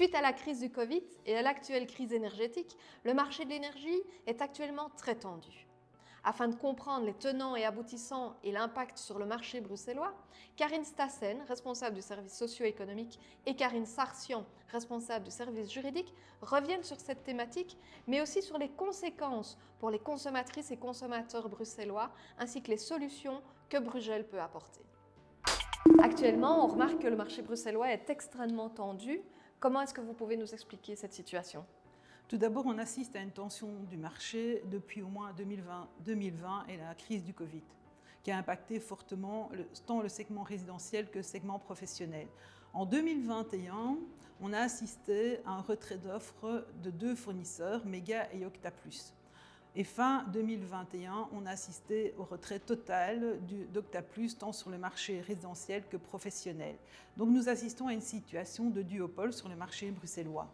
Suite à la crise du Covid et à l'actuelle crise énergétique, le marché de l'énergie est actuellement très tendu. Afin de comprendre les tenants et aboutissants et l'impact sur le marché bruxellois, Karine Stassen, responsable du service socio-économique, et Karine Sarsian, responsable du service juridique, reviennent sur cette thématique, mais aussi sur les conséquences pour les consommatrices et consommateurs bruxellois, ainsi que les solutions que Brugel peut apporter. Actuellement, on remarque que le marché bruxellois est extrêmement tendu. Comment est-ce que vous pouvez nous expliquer cette situation ? Tout d'abord, on assiste à une tension du marché depuis au moins 2020 et la crise du Covid, qui a impacté fortement tant le segment résidentiel que le segment professionnel. En 2021, on a assisté à un retrait d'offres de 2 fournisseurs, Mega et Octaplus. Et fin 2021, on a assisté au retrait total d'Octaplus, tant sur le marché résidentiel que professionnel. Donc nous assistons à une situation de duopole sur le marché bruxellois.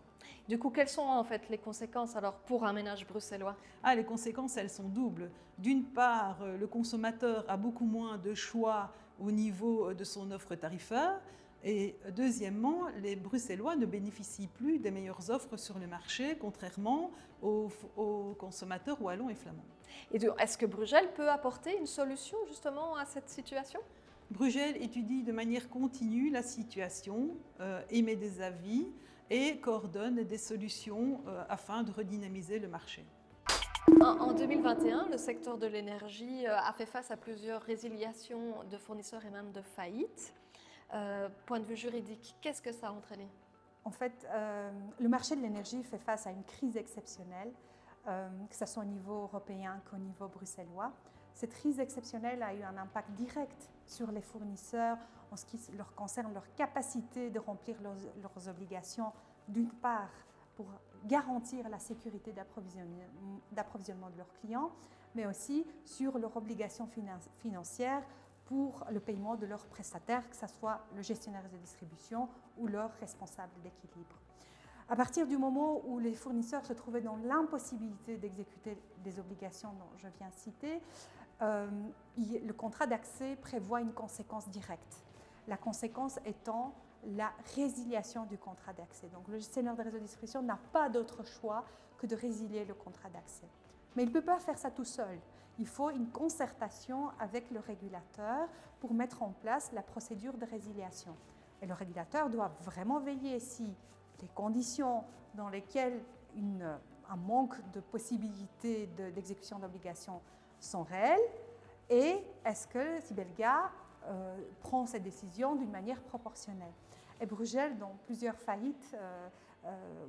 Du coup, quelles sont en fait les conséquences alors pour un ménage bruxellois ? Les conséquences, elles sont doubles. D'une part, le consommateur a beaucoup moins de choix au niveau de son offre tarifaire. Et deuxièmement, les Bruxellois ne bénéficient plus des meilleures offres sur le marché, contrairement aux consommateurs wallons et flamands. Et est-ce que Brugel peut apporter une solution justement à cette situation ? Brugel étudie de manière continue la situation, émet des avis et coordonne des solutions afin de redynamiser le marché. En 2021, le secteur de l'énergie a fait face à plusieurs résiliations de fournisseurs et même de faillites. Point de vue juridique, qu'est-ce que ça a entraîné ? En fait, le marché de l'énergie fait face à une crise exceptionnelle, que ce soit au niveau européen qu'au niveau bruxellois. Cette crise exceptionnelle a eu un impact direct sur les fournisseurs en ce qui leur concerne leur capacité de remplir leurs obligations, d'une part pour garantir la sécurité d'approvisionnement de leurs clients, mais aussi sur leurs obligations financières pour le paiement de leurs prestataires, que ce soit le gestionnaire de distribution ou leur responsable d'équilibre. À partir du moment où les fournisseurs se trouvaient dans l'impossibilité d'exécuter les obligations dont je viens de citer, le contrat d'accès prévoit une conséquence directe. La conséquence étant la résiliation du contrat d'accès. Donc le gestionnaire de réseau de distribution n'a pas d'autre choix que de résilier le contrat d'accès. Mais il ne peut pas faire ça tout seul. Il faut une concertation avec le régulateur pour mettre en place la procédure de résiliation. Et le régulateur doit vraiment veiller si les conditions dans lesquelles un manque de possibilité d'exécution d'obligations sont réelles et est-ce que Sibelga prend cette décision d'une manière proportionnelle. Et Brugel, dans plusieurs faillites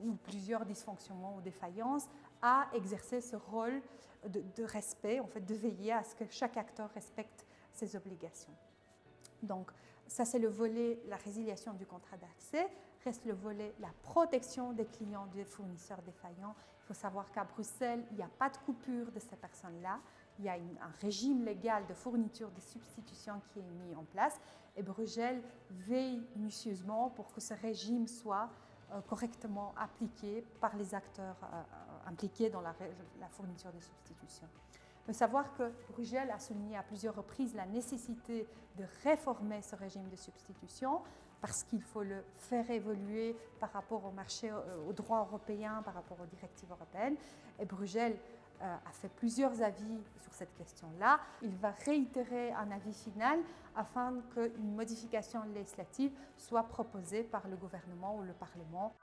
ou plusieurs dysfonctionnements ou défaillances, a exercé ce rôle de respect, en fait, de veiller à ce que chaque acteur respecte ses obligations. Donc, ça c'est le volet, la résiliation du contrat d'accès. Reste le volet, la protection des clients des fournisseurs défaillants. Il faut savoir qu'à Bruxelles, il n'y a pas de coupure de ces personnes-là. Il y a un régime légal de fourniture de substitution qui est mis en place et Brugel veille minutieusement pour que ce régime soit correctement appliqué par les acteurs impliqués dans la fourniture de substitution. Il faut savoir que Brugel a souligné à plusieurs reprises la nécessité de réformer ce régime de substitution parce qu'il faut le faire évoluer par rapport au marché, au droit européen, par rapport aux directives européennes. Et Brugel a fait plusieurs avis sur cette question-là. Il va réitérer un avis final afin qu'une modification législative soit proposée par le gouvernement ou le Parlement.